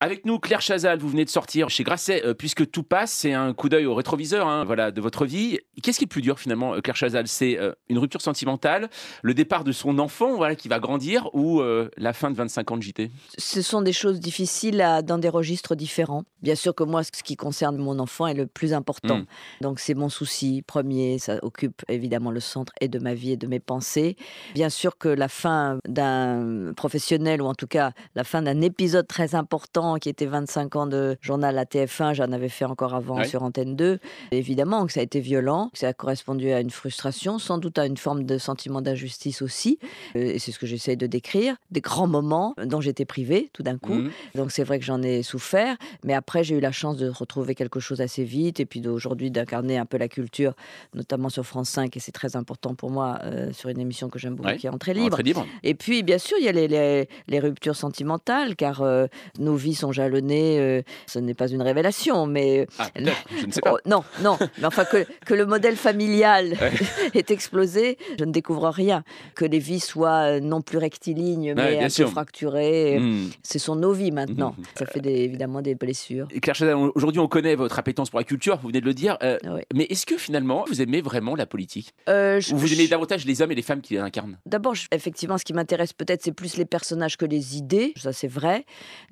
Avec nous, Claire Chazal, vous venez de sortir chez Grasset, Puisque tout passe, c'est un coup d'œil au rétroviseur voilà, de votre vie. Qu'est-ce qui est plus dur finalement, Claire Chazal? C'est une rupture sentimentale, le départ de son enfant voilà, qui va grandir ou la fin de 25 ans de JT? Ce sont des choses difficiles dans des registres différents. Bien sûr que moi, ce qui concerne mon enfant est le plus important. Hmm. Donc c'est mon souci premier, ça occupe évidemment le centre et de ma vie et de mes pensées. Bien sûr que la fin d'un professionnel, ou en tout cas la fin d'un épisode très important qui était 25 ans de journal à TF1, j'en avais fait encore avant Ouais. sur Antenne 2. Évidemment que ça a été violent, que ça a correspondu à une frustration, sans doute à une forme de sentiment d'injustice aussi. Et c'est ce que j'essaye de décrire. Des grands moments dont j'étais privée tout d'un coup. Mhm. Donc c'est vrai que j'en ai souffert. Mais après, j'ai eu la chance de retrouver quelque chose assez vite. Et puis d'aujourd'hui, d'incarner un peu la culture, notamment sur France 5. Et c'est très important pour moi, sur une émission que j'aime beaucoup, Ouais. qui est Entrée En libre. très libre. Et puis, bien sûr, il y a les ruptures sentimentales, car nos vies sont jalonnées. Ce n'est pas une révélation, mais Ah, peut-être, je ne sais pas. oh, non, non. Mais enfin, que le modèle familial Ouais. est explosé, je ne découvre rien. Que les vies soient non plus rectilignes, Ouais, mais bien un peu sûr. fracturées, Hmm. ce sont nos vies maintenant. Mhm. Ça fait évidemment des blessures. Et Claire Chazal, aujourd'hui on connaît votre appétence pour la culture, vous venez de le dire, Ouais. mais est-ce que finalement vous aimez vraiment la politique? Je- Ou vous aimez je- davantage les hommes et les femmes qui l'incarnent? D'abord, effectivement, ce qui m'intéresse peut-être, c'est plus les personnages que les idées. Ça, c'est vrai.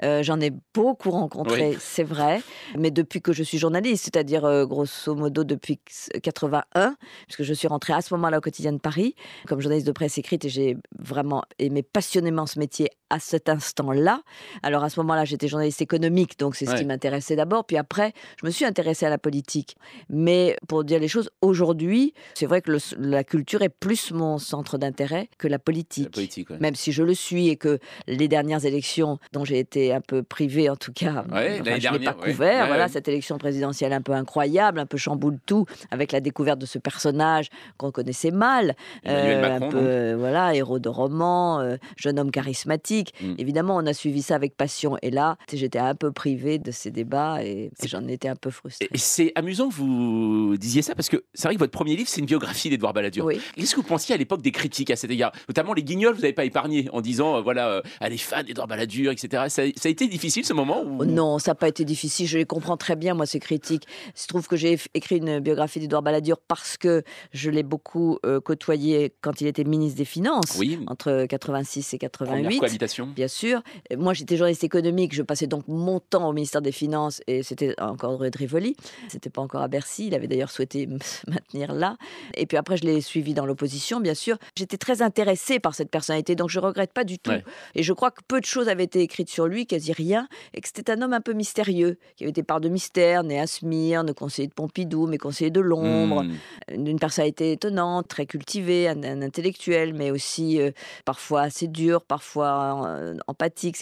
J'en ai beaucoup Oui. rencontré, c'est vrai. Mais depuis que je suis journaliste, c'est-à-dire grosso modo depuis 81, puisque je suis rentrée à ce moment-là au Quotidien de Paris, comme journaliste de presse écrite, et j'ai vraiment aimé passionnément ce métier à cet instant-là. Alors à ce moment-là, j'étais journaliste économique, donc c'est ce qui Ouais. m'intéressait d'abord. Puis après, je me suis intéressée à la politique. Mais pour dire les choses, aujourd'hui, c'est vrai que la culture est plus mon centre d'intérêt que la La politique. politique, ouais. Même si je le suis et que les dernières élections, dont j'ai été un peu privée en tout cas, Ouais, enfin l'année je ne l'ai pas dernière, ouais. couvert, Ouais, voilà, ouais. cette élection présidentielle un peu incroyable, un peu chamboule tout, avec la découverte de ce personnage qu'on connaissait mal, Emmanuel un Macron peu, donc? voilà, héros de roman, jeune homme charismatique. Mmh. Évidemment, on a suivi ça avec passion. Et là, j'étais un peu privée de ces débats et j'en étais un peu frustrée. Et c'est amusant que vous disiez ça parce que c'est vrai que votre premier livre, c'est une biographie d'Édouard Balladur. Oui. Qu'est-ce que vous pensiez à l'époque des critiques à cet égard? Notamment les Guignols, vous n'avez pas épargné en disant, voilà, «Ah les fans d'Édouard Balladur» et cetera. Ça a été difficile ce moment Oh ou? non, ça n'a pas été difficile, je les comprends très bien, moi, ces critiques. Il se trouve que j'ai écrit une biographie d'Édouard Balladur parce que je l'ai beaucoup côtoyé quand il était ministre des Finances, Oui, entre 86 et première 88. cohabitation. Bien sûr. Et moi, j'étais journaliste économique, je passais donc mon temps au ministère des Finances et c'était encore André de Rivoli. C'était pas encore à Bercy. Il avait d'ailleurs souhaité me maintenir là. Et puis après, je l'ai suivi dans l'opposition, bien sûr. J'étais très intéressée par cette personnalité, donc je regrette pas du tout. Ouais. Et je crois que peu de choses avaient été écrites sur lui, quasi rien, et que c'était un homme un peu mystérieux, qui avait des parts de mystère, né à Smyrne, conseiller de Pompidou, mais conseiller de l'ombre, Mmh. d'une personnalité étonnante, très cultivée, un intellectuel, mais aussi parfois assez dur, parfois empathique.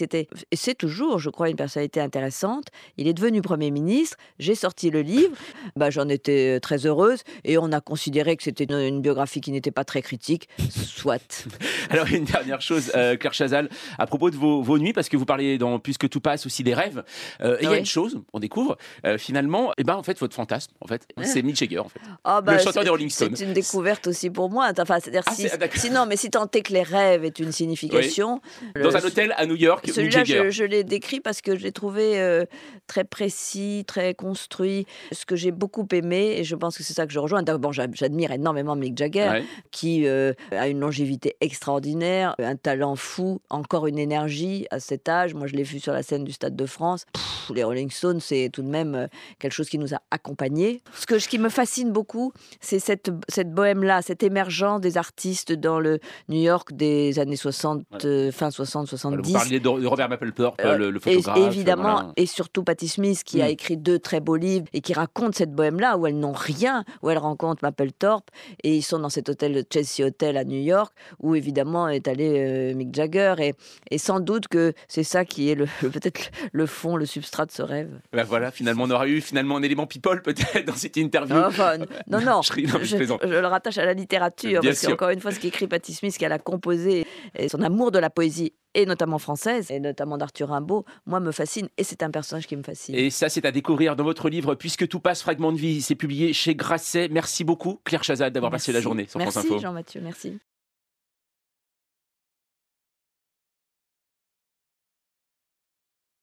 Et c'est toujours, je crois, une personnalité intéressante. Il est devenu Premier ministre, j'ai sorti le livre, bah, j'en étais très heureuse, et on a considéré que c'était une biographie qui n'était pas très critique, soit. Alors une dernière chose, Claire Chazal, à propos de vos nuits, parce que vous parlez dans Puisque tout passe aussi des rêves, et il y a Oui. une chose, on découvre, finalement, et ben en fait votre fantasme, en fait, c'est Mick Jagger en fait. Ah Le bah, chanteur des Rolling Stones. c'est une découverte aussi pour moi. Enfin, c'est-à-dire Ah c'est ah d'accord. sinon, mais si tant est que les rêves aient une signification, Dans un hôtel à New York, Mick celui-là, Jagger. je l'ai décrit parce que je l'ai trouvé très précis, très construit. Ce que j'ai beaucoup aimé, et je pense que c'est ça que je rejoins. D'abord, j'admire énormément Mick Jagger, Ouais. qui a une longévité extraordinaire, un talent fou, encore une énergie à cet âge. Moi, je l'ai vu sur la scène du Stade de France. Les Rolling Stones, c'est tout de même quelque chose qui nous a accompagnés. Ce qui me fascine beaucoup, c'est cette bohème-là, cette émergence des artistes dans le New York des années 60, Voilà. fin 60, Voilà, vous 70. parliez de Robert Mapplethorpe, le Et photographe, évidemment, voilà. et surtout Patti Smith, qui a Mmh. écrit 2 très beaux livres et qui racontent cette bohème-là, où elles n'ont rien, où elles rencontrent Mapplethorpe, et ils sont dans cet hôtel, le Chelsea Hotel à New York, où évidemment est allé Mick Jagger, et sans doute que c'est ça qui est peut-être le fond, le substrat de ce rêve. Bah voilà, finalement on aura eu finalement un élément people peut-être dans cette interview. Enfin, non, non, Je ris, non, je je, plaisante. je le rattache à la littérature, Bien parce sûr. qu'encore une fois, ce qu'écrit Patti Smith, qu'elle a composé, et son amour de la poésie, et notamment française, et notamment d'Arthur Rimbaud, moi, me fascine, et c'est un personnage qui me fascine. Et ça, c'est à découvrir dans votre livre Puisque tout passe, fragment de vie. C'est publié chez Grasset. Merci beaucoup, Claire Chazal, d'avoir passé la Merci. journée sur France Merci, Info. Jean-Mathieu, merci.